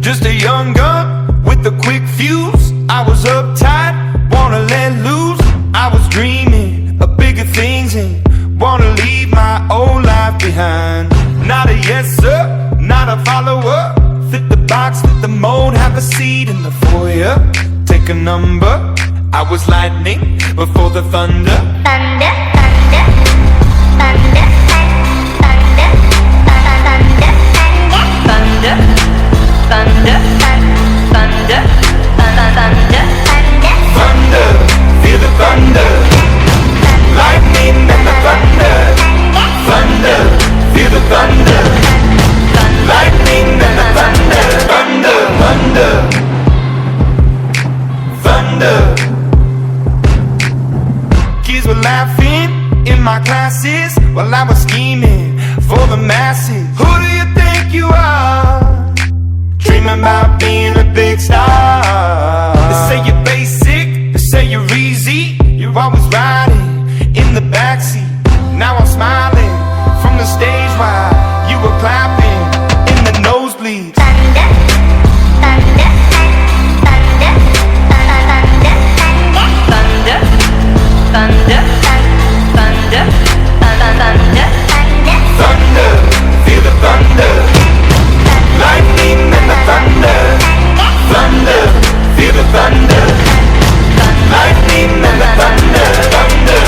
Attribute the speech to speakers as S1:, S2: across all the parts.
S1: Just a young gun with a quick fuse. I was uptight, wanna let loose. I was dreaming of bigger things and wanna leave my old life behind. Not a yes sir, not a follower. Fit the box, fit the mold, have a seat in the foyer. Take a number. I was lightning before the thunder.
S2: Thunder, thunder, thunder, thunder, thunder, thunder, thunder, thunder, thunder,
S1: thunder, feel the thunder. Lightning and the thunder. Thunder, feel the thunder. Lightning and the thunder. Thunder, thunder, thunder. Kids were laughing in my classes while I was scheming for the masses. Who do you think you are? Dreaming about being a big star. They say you're basic, they say you're easy. You're always riding in the backseat. Now I'm smiling from the stage while you were clapping in the nosebleeds.
S2: thunder, thunder, thunder, thunder, thunder, thunder, thunder,
S1: Thunder, feel the thunder. Lightning and the thunder. Thunder, feel the thunder. Lightning and the thunder. Thunder.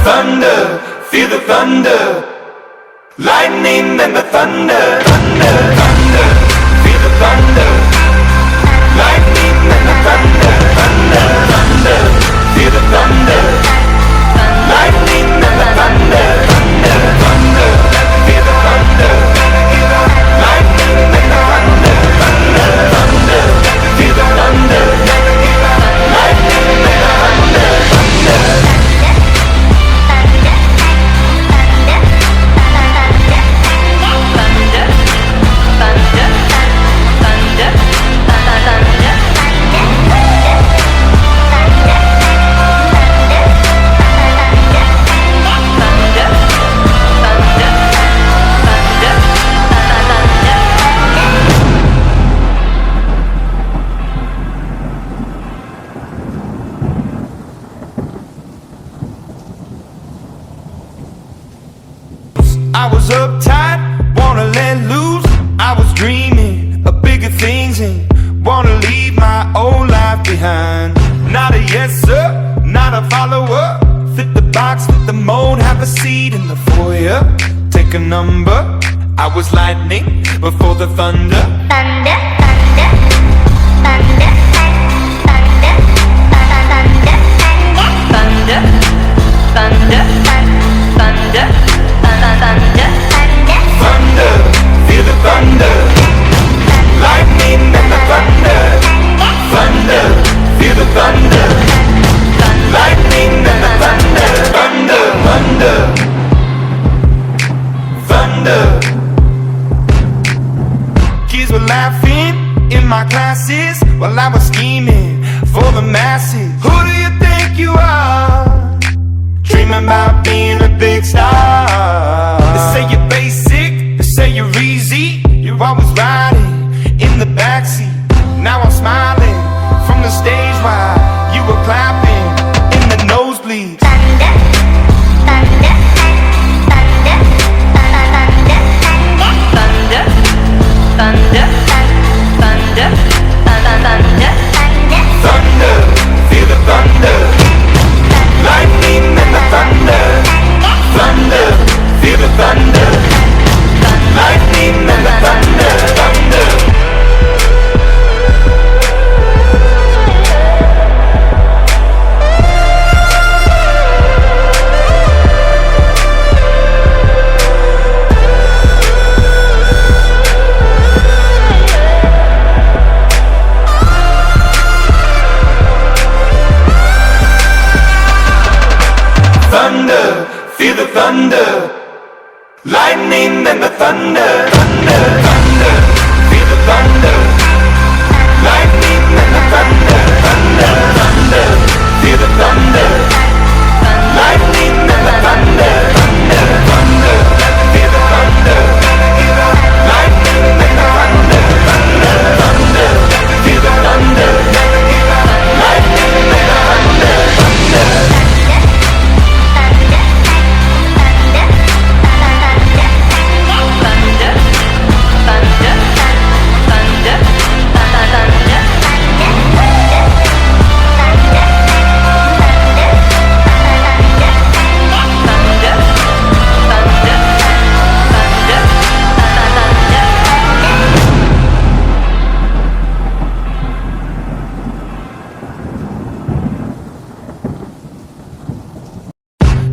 S1: Thunder, feel the thunder. Lightning and the thunder. Thunder, thunder, feel the thunder. Lightning and the thunder. Thunder, thunder, feel the thunder. Lightning and the thunder. Thunder, thunder, feel the thunder. Lightning and the thunder. Thunder, thunder, feel the thunder. Lightning and the thunder. Thunder. I was uptight, wanna let loose. I was dreaming of bigger things and wanna leave my old life behind. Not a yes sir, not a follower. Fit the box, fit the mold, have a seat in the foyer. Take a number. I was lightning before the thunder.
S2: thunder, thunder, thunder, thunder, thunder, thunder, thunder, thunder, thunder,
S1: Thunder, feel the thunder. Lightning and the thunder. Thunder, feel the thunder. Lightning and the thunder. Thunder, thunder, thunder. Kids were laughing in my classes while I was scheming for the masses. Who do you think you are? Dreaming about being a big star. They say you're basic, they say you're easy. You're always riding in the backseat. Now I'm smiling from the stage while you were clapping in the nosebleeds.
S2: thunder, thunder, thunder, thunder, thunder, thunder, thunder, thunder,
S1: Lightning and the thunder, thunder, thunder. Feel the thunder. Lightning and the thunder, thunder, thunder. Feel the thunder. Lightning and the thunder, thunder, thunder. Feel the thunder. Lightning and the thunder, thunder, thunder. Feel the thunder. Lightning and the thunder, thunder.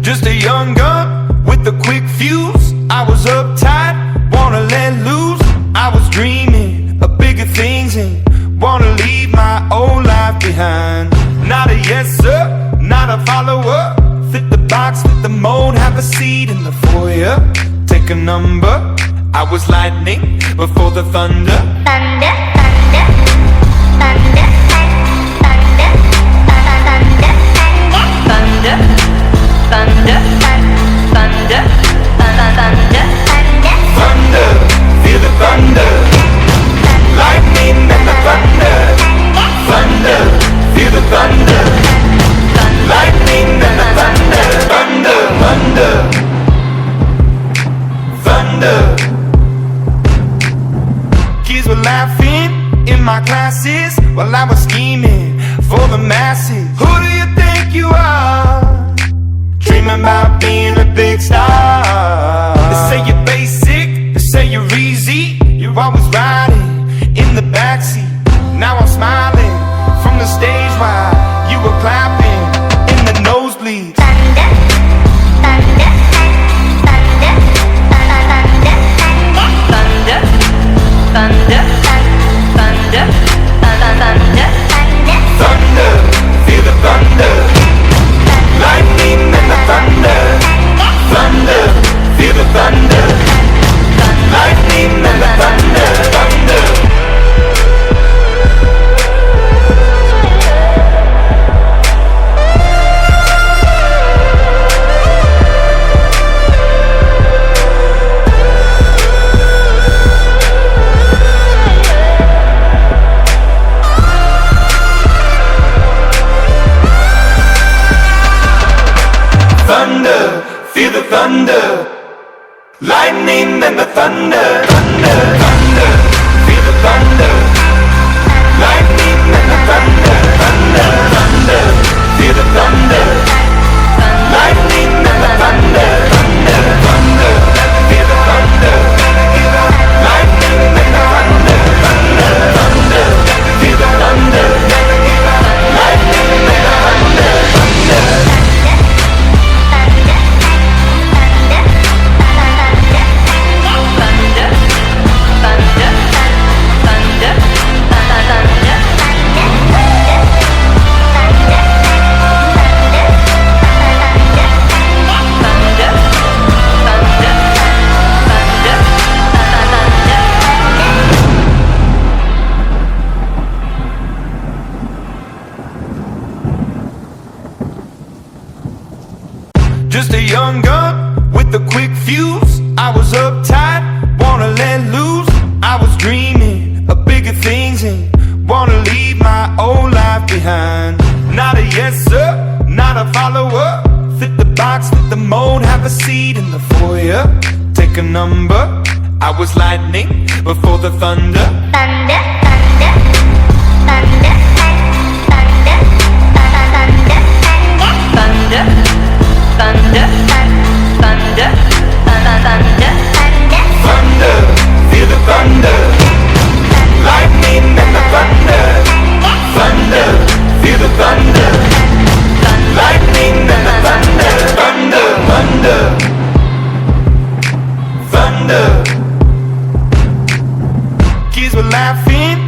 S1: Just a young gun with a quick fuse. I was uptight, wanna let loose. I was dreaming of bigger things and wanna leave my old life behind. Not a yes sir, not a follower. Fit the box, fit the mold, have a seat in the foyer. Take a number. I was lightning before the thunder.
S2: Thunder, thunder, thunder, thunder, thunder, thunder, thunder, thunder, thunder,
S1: Thunder, feel the thunder. Lightning and the thunder. Thunder, feel the thunder. Lightning and the thunder. Thunder, thunder. Thunder. Kids were laughing in my classes while I was scheming for the masses. Who do you think you are? Dreaming about being a big star. They say you're basic, they say you're easy. You're always riding in the backseat. Now I'm smiling from the stage while you were clapping in the nosebleeds.
S2: thunder, thunder, thunder, thunder, thunder, thunder, thunder, thunder,
S1: Thunder, feel the thunder. Lightning and the thunder. Thunder, feel the thunder. Lightning and the thunder. Thunder. Thunder, feel the thunder. Lightning and the thunder. Thunder, thunder. Feel the thunder. Lightning and the thunder. Thunder, thunder. Feel the thunder. Lightning and the thunder. Thunder, thunder. Feel the thunder. Lightning and the thunder. Thunder, thunder. Feel the thunder. Lightning and the thunder. Thunder. Just a young gun with a quick fuse. I was uptight, wanna let loose. I was dreaming of bigger things and wanna leave my old life behind. Not a yes sir, not a follower. Fit the box, fit the mold, have a seat in the foyer. Take a number. I was lightning before the thunder.
S2: thunder, thunder, thunder, thunder, thunder, thunder, thunder, thunder, thunder,
S1: Thunder, feel the thunder. Lightning and the thunder. Thunder, feel the thunder. Lightning and the thunder. Thunder, thunder. Thunder. Kids were laughing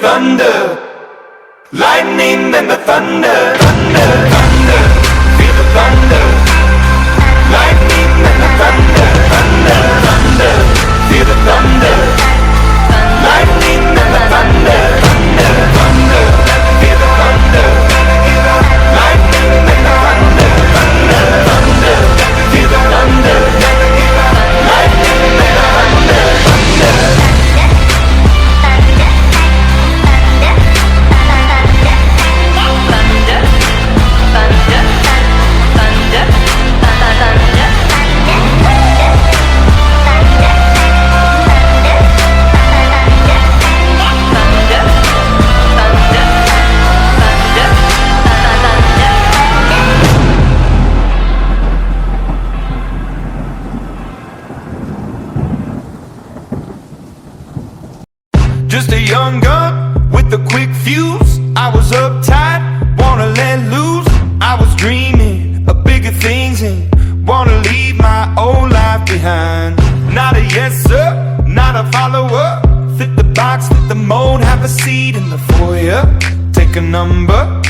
S1: thunder, lightning and the thunder, thunder, thunder. Feel the thunder, lightning and the thunder, thunder, thunder. Feel the thunder, lightning and the thunder, thunder, thunder. Feel the thunder, lightning and the thunder, thunder, thunder. Feel the thunder, lightning and the thunder, thunder. Just a young gun with a quick fuse. I was uptight, wanna let loose. I was dreaming of bigger things and wanna leave my old life behind. Not a yes sir, not a follower. Fit the box, fit the mold, have a seat in the foyer. Take a number,